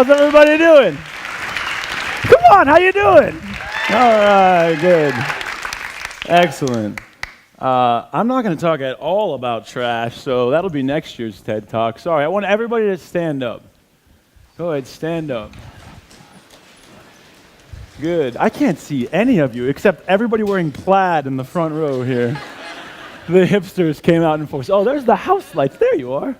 How's everybody doing? Come on, how you doing? All right, good. Excellent. I'm not going to talk at all about trash, so that'll be next year's TED Talk. Sorry, I want everybody to stand up. Go ahead, stand up. Good. I can't see any of you except everybody wearing plaid in the front row here. The hipsters came out in force. Oh, there's the house lights. There you are.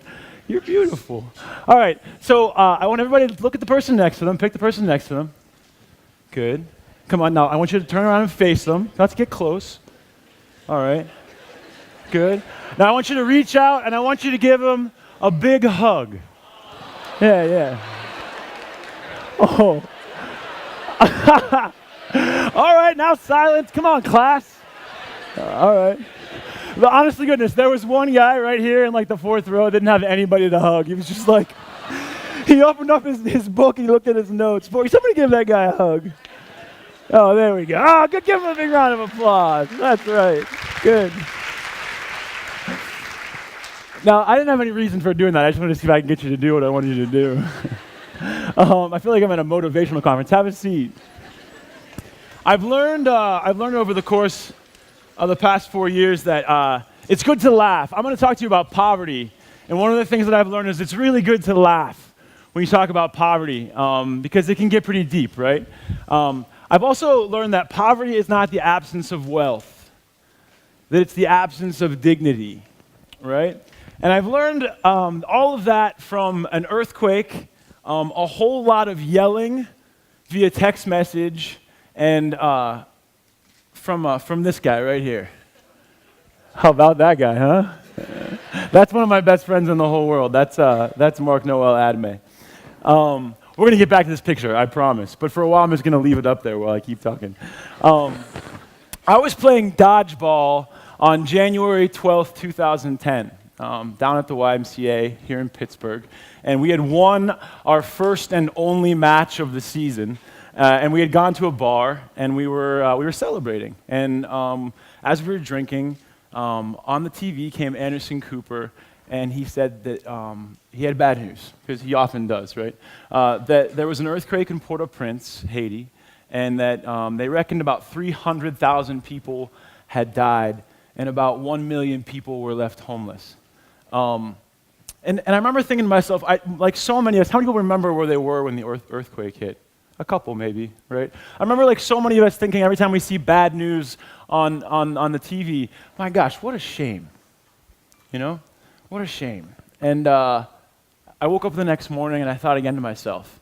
You're beautiful. All right, so I want everybody to look at the person next to them. Pick the person next to them. Good. Come on, now I want you to turn around and face them. Not to get close. All right. Good. Now I want you to reach out and I want you to give them a big hug. Yeah. Oh. All right, now silence. Come on, class. All right. But honest to goodness, there was one guy right here in like the fourth row that didn't have anybody to hug. He was just like, he opened up his book, he looked at his notes. Boy, somebody give that guy a hug. Oh, there we go. Oh, good. Give him a big round of applause. That's right. Good. Now, I didn't have any reason for doing that. I just wanted to see if I can get you to do what I wanted you to do. I feel like I'm at a motivational conference. Have a seat. I've learned over the course of the past 4 years that it's good to laugh. I'm going to talk to you about poverty. And one of the things that I've learned is it's really good to laugh when you talk about poverty because it can get pretty deep, right? I've also learned that poverty is not the absence of wealth, that it's the absence of dignity, right? And I've learned all of that from an earthquake, a whole lot of yelling via text message, and from this guy right here. How about that guy, huh? That's one of my best friends in the whole world. That's Mark Noel Adame. We're going to get back to this picture, I promise. But for a while, I'm just going to leave it up there while I keep talking. I was playing dodgeball on January 12th, 2010, down at the YMCA here in Pittsburgh. And we had won our first and only match of the season. And we had gone to a bar, and we were celebrating. And as we were drinking, on the TV came Anderson Cooper, and he said that he had bad news, because he often does, right? That there was an earthquake in Port-au-Prince, Haiti, and that they reckoned about 300,000 people had died, and about 1 million people were left homeless. And I remember thinking to myself, like so many of us, how many people remember where they were when the earthquake hit? A couple, maybe, right? I remember like so many of us thinking every time we see bad news on the TV, my gosh, what a shame. You know? What a shame. And I woke up the next morning and I thought again to myself,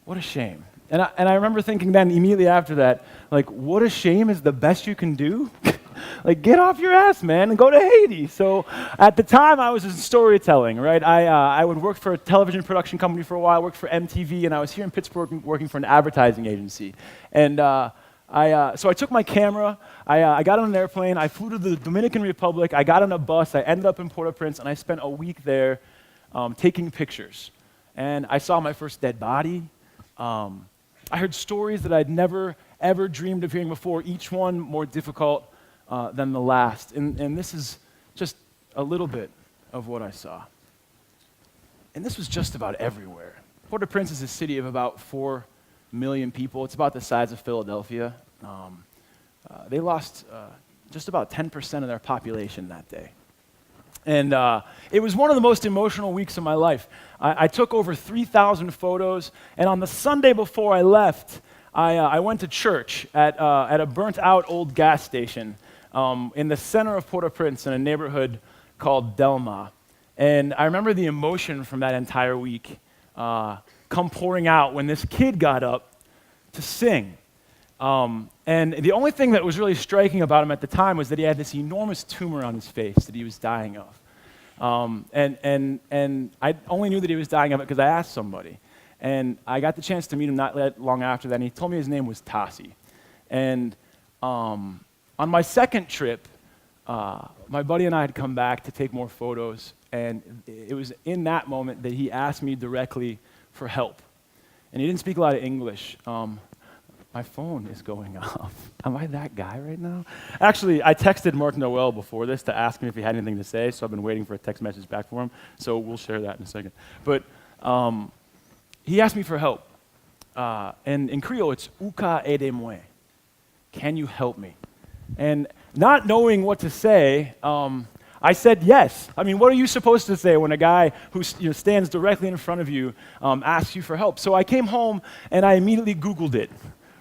what a shame. And I remember thinking then immediately after that, like, what a shame is the best you can do? Like, get off your ass, man, and go to Haiti. So at the time, I was in storytelling, right? I would work for a television production company for a while, worked for MTV, and I was here in Pittsburgh working for an advertising agency. And so I took my camera, I got on an airplane, I flew to the Dominican Republic, I got on a bus, I ended up in Port-au-Prince, and I spent a week there taking pictures. And I saw my first dead body. I heard stories that I'd never, ever dreamed of hearing before, each one more difficult than the last. And this is just a little bit of what I saw. And this was just about everywhere. Port-au-Prince is a city of about 4 million people. It's about the size of Philadelphia. They lost just about 10% of their population that day. And it was one of the most emotional weeks of my life. I took over 3,000 photos, and on the Sunday before I left, I went to church at a burnt-out old gas station in the center of Port-au-Prince in a neighborhood called Delma. And I remember the emotion from that entire week come pouring out when this kid got up to sing. And the only thing that was really striking about him at the time was that he had this enormous tumor on his face that he was dying of. And I only knew that he was dying of it because I asked somebody. And I got the chance to meet him not that long after that, and he told me his name was Tassi. And on my second trip, my buddy and I had come back to take more photos, and it was in that moment that he asked me directly for help. And he didn't speak a lot of English. My phone is going off. Am I that guy right now? Actually, I texted Mark Noel before this to ask him if he had anything to say, so I've been waiting for a text message back from him, so we'll share that in a second. But he asked me for help. And in Creole, it's "Uka aide-moi." Can you help me? And not knowing what to say, I said yes. I mean, what are you supposed to say when a guy who stands directly in front of you asks you for help? So I came home and I immediately Googled it,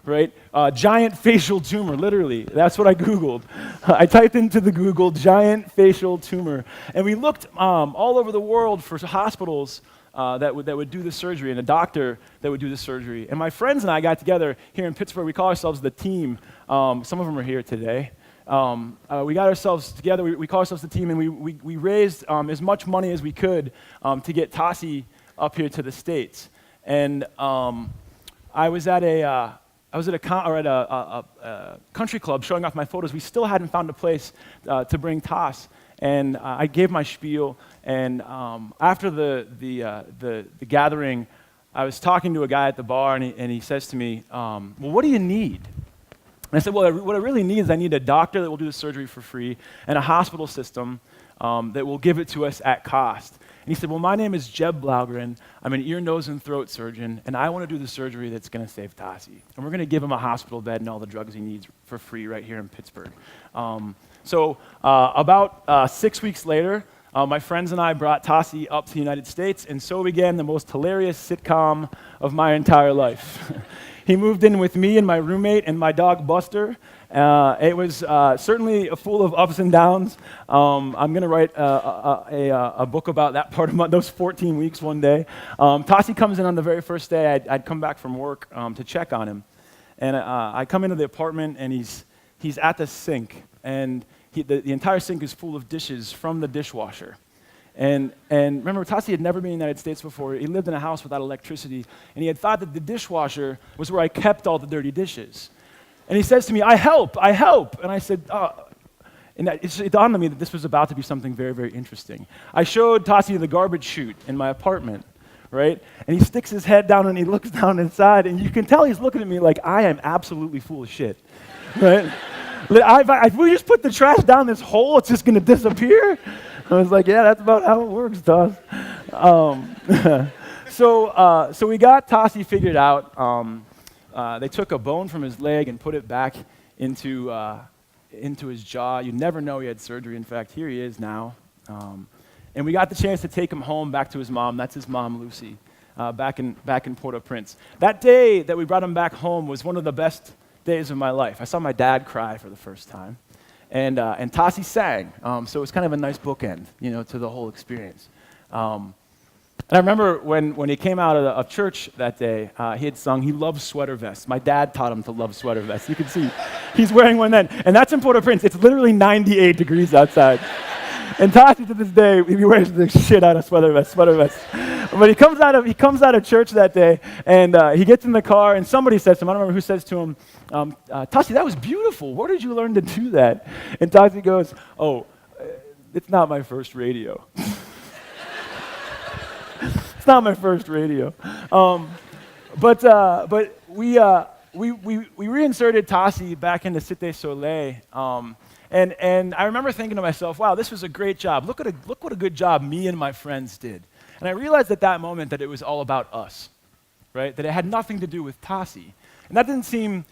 right? Giant facial tumor, literally. That's what I Googled. I typed into the Google giant facial tumor. And we looked all over the world for hospitals that would do the surgery and a doctor that would do the surgery. And my friends and I got together here in Pittsburgh. We call ourselves the team. Some of them are here today. We got ourselves together. We call ourselves the team, and we raised as much money as we could to get Tassi up here to the States. And I was at a country club showing off my photos. We still hadn't found a place to bring Tass. And I gave my spiel, and after the gathering, I was talking to a guy at the bar, and he says to me, well, what do you need? And I said, well, what I really need is I need a doctor that will do the surgery for free and a hospital system that will give it to us at cost. And he said, well, my name is Jeb Blaugren. I'm an ear, nose, and throat surgeon, and I want to do the surgery that's going to save Tassi. And we're going to give him a hospital bed and all the drugs he needs for free right here in Pittsburgh. So about 6 weeks later, my friends and I brought Tassi up to the United States, and so began the most hilarious sitcom of my entire life. He moved in with me and my roommate and my dog Buster. It was certainly full of ups and downs. I'm going to write a book about that part of those 14 weeks one day. Tassi comes in on the very first day. I'd come back from work to check on him. And I come into the apartment, and he's at the sink. And the entire sink is full of dishes from the dishwasher. And remember, Tassi had never been in the United States before. He lived in a house without electricity, and he had thought that the dishwasher was where I kept all the dirty dishes. And he says to me, I help. And I said, and it dawned on me that this was about to be something very, very interesting. I showed Tassi the garbage chute in my apartment, right? And he sticks his head down, and he looks down inside, and you can tell he's looking at me like I am absolutely full of shit, right? If we just put the trash down this hole, it's just going to disappear. I was like, yeah, that's about how it works, Toss. So we got Tassi figured out. They took a bone from his leg and put it back into his jaw. You'd never know he had surgery. In fact, here he is now. And we got the chance to take him home back to his mom. That's his mom, Lucy, back in Port-au-Prince. That day that we brought him back home was one of the best days of my life. I saw my dad cry for the first time. And Tassi sang, so it was kind of a nice bookend, to the whole experience. And I remember when he came out of church that day, he had sung, he loves sweater vests. My dad taught him to love sweater vests. You can see he's wearing one then. And that's in Port-au-Prince. It's literally 98 degrees outside. And Tassi, to this day, he wears the shit out of sweater vests. But he comes out of church that day, and he gets in the car, and somebody says to him, I don't remember who says to him, Tassi, that was beautiful. Where did you learn to do that? And Tassi goes, it's not my first radio. It's not my first radio. But we reinserted Tassi back into Cité Soleil. And I remember thinking to myself, wow, this was a great job. Look what a good job me and my friends did. And I realized at that moment that it was all about us, right? That it had nothing to do with Tassi. And that didn't seem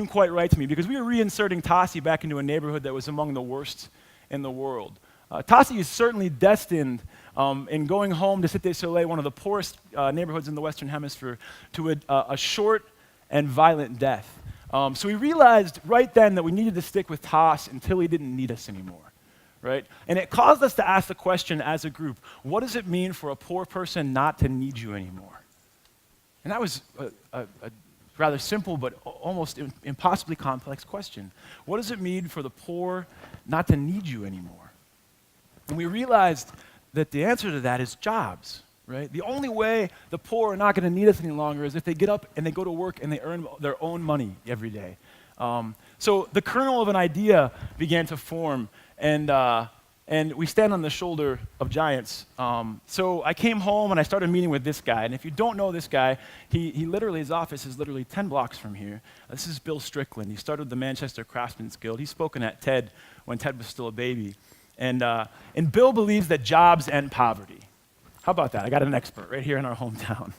quite right to me, because we were reinserting Tassi back into a neighborhood that was among the worst in the world. Tassi is certainly destined, in going home to Cité Soleil, one of the poorest neighborhoods in the Western Hemisphere, to a short and violent death. So we realized right then that we needed to stick with Tass until he didn't need us anymore. Right? And it caused us to ask the question as a group, what does it mean for a poor person not to need you anymore? And that was a rather simple but almost impossibly complex question. What does it mean for the poor not to need you anymore? And we realized that the answer to that is jobs, right? The only way the poor are not going to need us any longer is if they get up and they go to work and they earn their own money every day. So the kernel of an idea began to form, and we stand on the shoulder of giants. So I came home and I started meeting with this guy. And if you don't know this guy, he literally, his office is literally 10 blocks from here. This is Bill Strickland. He started the Manchester Craftsmen's Guild. He's spoken at TED when TED was still a baby. And Bill believes that jobs end poverty. How about that? I got an expert right here in our hometown.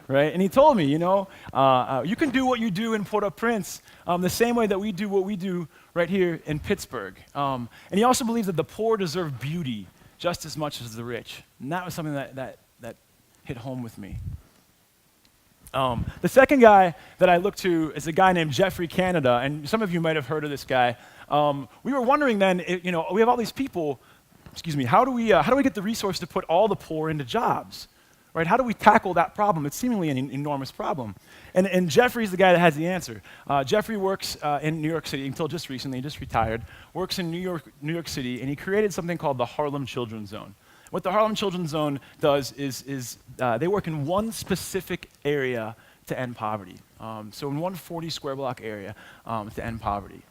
right? And he told me, you can do what you do in Port-au-Prince the same way that we do what we do right here in Pittsburgh. And he also believes that the poor deserve beauty just as much as the rich. And that was something that hit home with me. The second guy that I looked to is a guy named Geoffrey Canada, and some of you might have heard of this guy. We were wondering then, we have all these people, how do we get the resource to put all the poor into jobs? Right? How do we tackle that problem? It's seemingly an enormous problem. And Jeffrey's the guy that has the answer. Jeffrey works in New York City until just recently, he just retired, works in New York City, and he created something called the Harlem Children's Zone. What the Harlem Children's Zone does is they work in one specific area to end poverty. So in one 40 square block area to end poverty.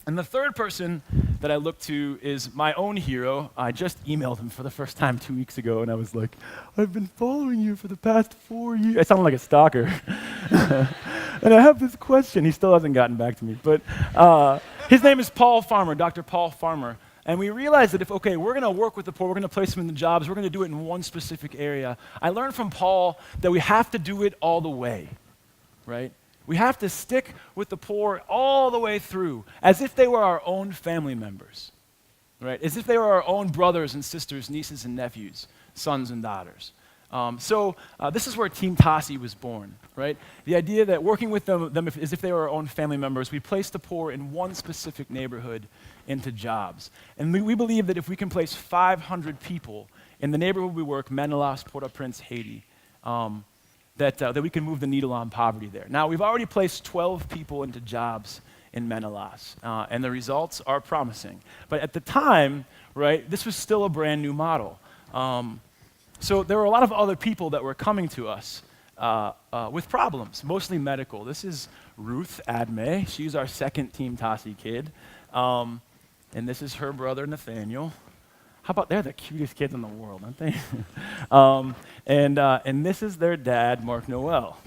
And the third person that I look to is my own hero. I just emailed him for the first time 2 weeks ago, and I was like, I've been following you for the past 4 years. I sound like a stalker. And I have this question. He still hasn't gotten back to me. But his name is Paul Farmer, Dr. Paul Farmer. And we realized that we're going to work with the poor, we're going to place them in the jobs, we're going to do it in one specific area. I learned from Paul that we have to do it all the way, right? We have to stick with the poor all the way through, as if they were our own family members, right? As if they were our own brothers and sisters, nieces and nephews, sons and daughters. So this is where Team Tassi was born, right? The idea that working with them as if they were our own family members, we place the poor in one specific neighborhood into jobs. And we believe that if we can place 500 people in the neighborhood we work, Menelaus, Port-au-Prince, Haiti, that we can move the needle on poverty there. Now, we've already placed 12 people into jobs in Menelaus, and the results are promising. But at the time, right, this was still a brand new model. So there were a lot of other people that were coming to us with problems, mostly medical. This is Ruth Adme. She's our second Team Tassi kid. And this is her brother, Nathaniel. How about, they're the cutest kids in the world, aren't they? And this is their dad, Mark Noel,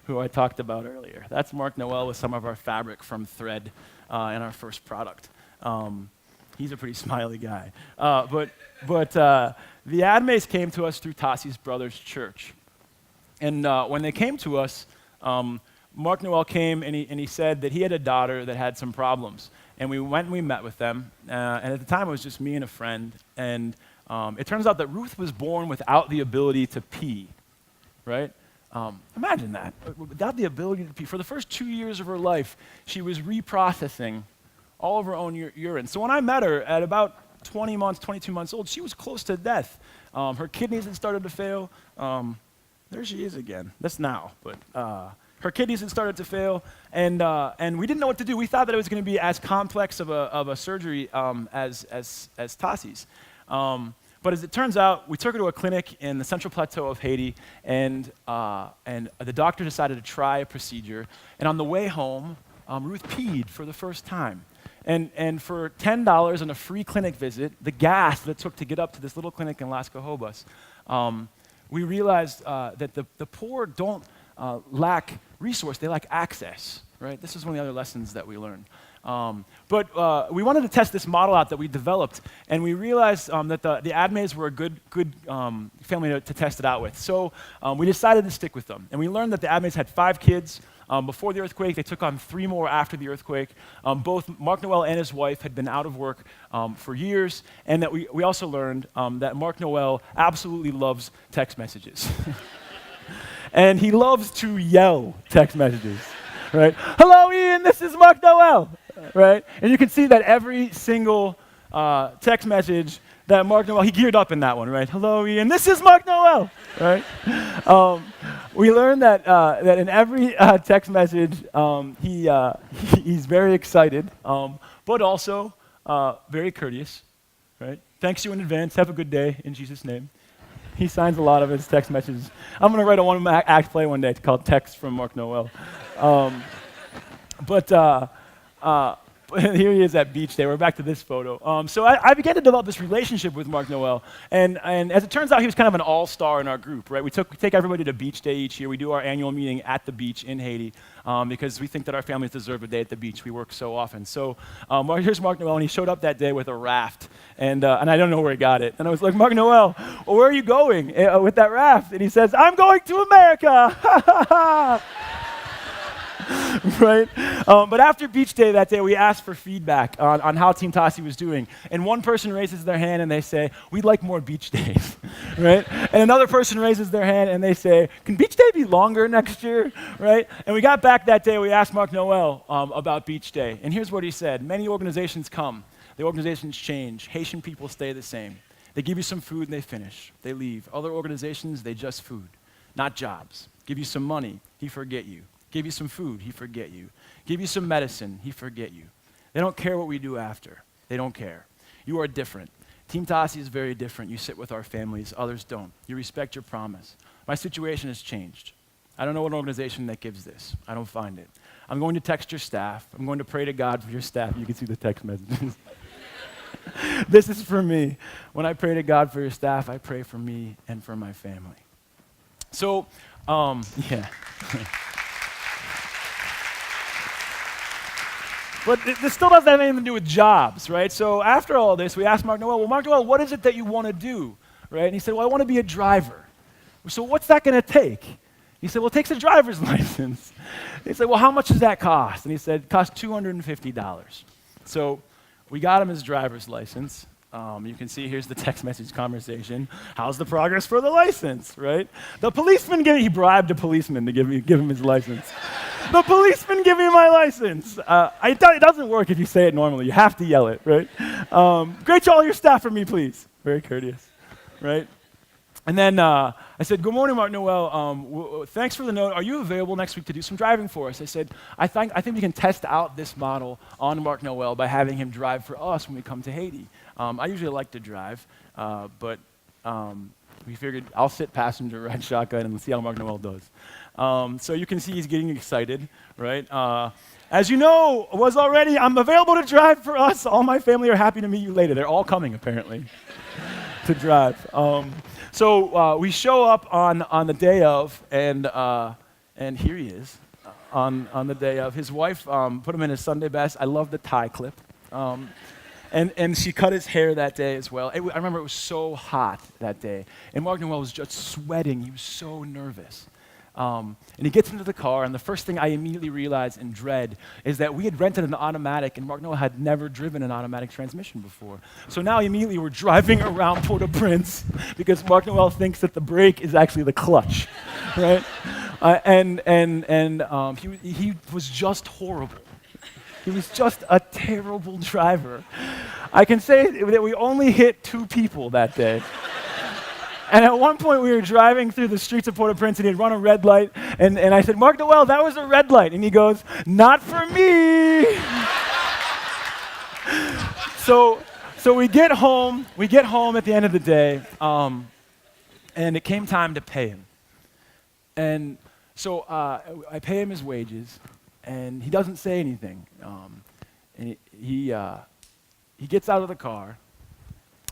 who I talked about earlier. That's Mark Noel with some of our fabric from Thread in our first product. He's a pretty smiley guy. But the Admes came to us through Tassi's brother's church. And when they came to us, Mark Noel came and he said that he had a daughter that had some problems. And we went and we met with them. And at the time, it was just me and a friend. And it turns out that Ruth was born without the ability to pee, right? Imagine that. Without the ability to pee. For the first 2 years of her life, she was reprocessing all of her own urine. So when I met her at about 20 months, 22 months old, she was close to death. Her kidneys had started to fail. There she is again. That's now, but her kidneys had started to fail, and we didn't know what to do. We thought that it was going to be as complex of a surgery as Tassi's. But as it turns out, we took her to a clinic in the Central Plateau of Haiti, and the doctor decided to try a procedure. And on the way home, Ruth peed for the first time. And for $10 and a free clinic visit, the gas that it took to get up to this little clinic in Las Cajobas, we realized that the poor don't lack resource, they lack access, right? This is one of the other lessons that we learned. But we wanted to test this model out that we developed, and we realized that the Admes were a good family to test it out with. So we decided to stick with them. And we learned that the Admes had 5 kids before the earthquake. They took on 3 more after the earthquake. Both Mark Noel and his wife had been out of work for years, and that we also learned that Mark Noel absolutely loves text messages. And he loves to yell text messages, right? Hello, Ian, this is Mark Noel, right? And you can see that every single text message that Mark Noel, he geared up in that one, right? Hello, Ian, this is Mark Noel, right? We learned that in every text message, he's very excited, but also very courteous, right? Thanks you in advance. Have a good day in Jesus' name. He signs a lot of his text messages. I'm going to write a one-act play one day called Text from Mark Noel. But Here he is at beach day. We're back to this photo. So I began to develop this relationship with Mark Noel, and as it turns out, he was kind of an all-star in our group, right? We take everybody to beach day each year. We do our annual meeting at the beach in Haiti because we think that our families deserve a day at the beach. We work so often. So here's Mark Noel, and he showed up that day with a raft, and I don't know where he got it. And I was like, Mark Noel, well, where are you going with that raft? And he says, I'm going to America. Right? But after beach day that day, we asked for feedback on how Team Tossie was doing. And one person raises their hand and they say, we'd like more beach days. Right? And another person raises their hand and they say, can beach day be longer next year? Right? And we got back that day, we asked Mark Noel about beach day. And here's what he said. Many organizations come. The organizations change. Haitian people stay the same. They give you some food and they finish. They leave. Other organizations, they just food, not jobs. Give you some money, he forget you. Give you some food, he forget you. Give you some medicine, he forget you. They don't care what we do after. They don't care. You are different. Team Tossie is very different. You sit with our families, others don't. You respect your promise. My situation has changed. I don't know what organization that gives this. I don't find it. I'm going to text your staff. I'm going to pray to God for your staff. You can see the text messages. This is for me. When I pray to God for your staff, I pray for me and for my family. So, yeah. But this still doesn't have anything to do with jobs, right? So after all this, we asked Mark Noel, well, Mark Noel, what is it that you want to do, right? And he said, well, I want to be a driver. So what's that going to take? He said, well, it takes a driver's license. He said, well, how much does that cost? And he said, it costs $250. So we got him his driver's license. You can see here's the text message conversation. How's the progress for the license, right? The policeman he bribed a policeman to give him his license. The policeman give me my license. It doesn't work if you say it normally. You have to yell it, right? Great to all your staff for me, please. Very courteous, right? And then I said, good morning, Mark Noel. Thanks for the note. Are you available next week to do some driving for us? I said, I think we can test out this model on Mark Noel by having him drive for us when we come to Haiti. I usually like to drive, but we figured I'll sit passenger, ride shotgun, and see how Mark Noel does. So you can see he's getting excited, right? As you know, I'm available to drive for us. All my family are happy to meet you later. They're all coming, apparently, to drive. So we show up on the day of, and here he is on the day of. His wife put him in his Sunday best. I love the tie clip. And she cut his hair that day as well. I remember it was so hot that day. And Mark Noel was just sweating. He was so nervous. And he gets into the car, and the first thing I immediately realized in dread is that we had rented an automatic, and Mark Noel had never driven an automatic transmission before. So now immediately we're driving around Port-au-Prince because Mark Noel thinks that the brake is actually the clutch, right? He was just horrible. He was just a terrible driver. I can say that we only hit 2 people that day. And at one point, we were driving through the streets of Port-au-Prince, and he'd run a red light, and I said, Mark Noel, that was a red light. And he goes, not for me. So we get home at the end of the day, and it came time to pay him. And so I pay him his wages, and he doesn't say anything. And he gets out of the car,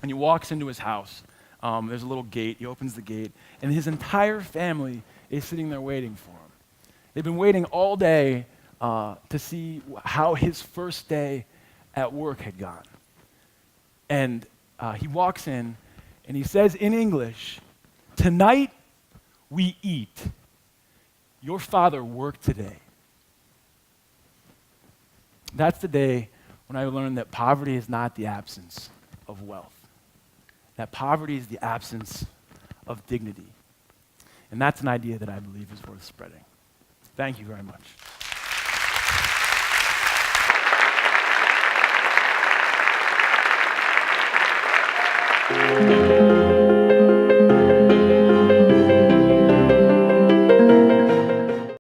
and he walks into his house. There's a little gate. He opens the gate, and his entire family is sitting there waiting for him. They've been waiting all day to see how his first day at work had gone. And he walks in, and he says in English, tonight we eat. Your father worked today. That's the day when I learned that poverty is not the absence of wealth. That poverty is the absence of dignity. And that's an idea that I believe is worth spreading. Thank you very much.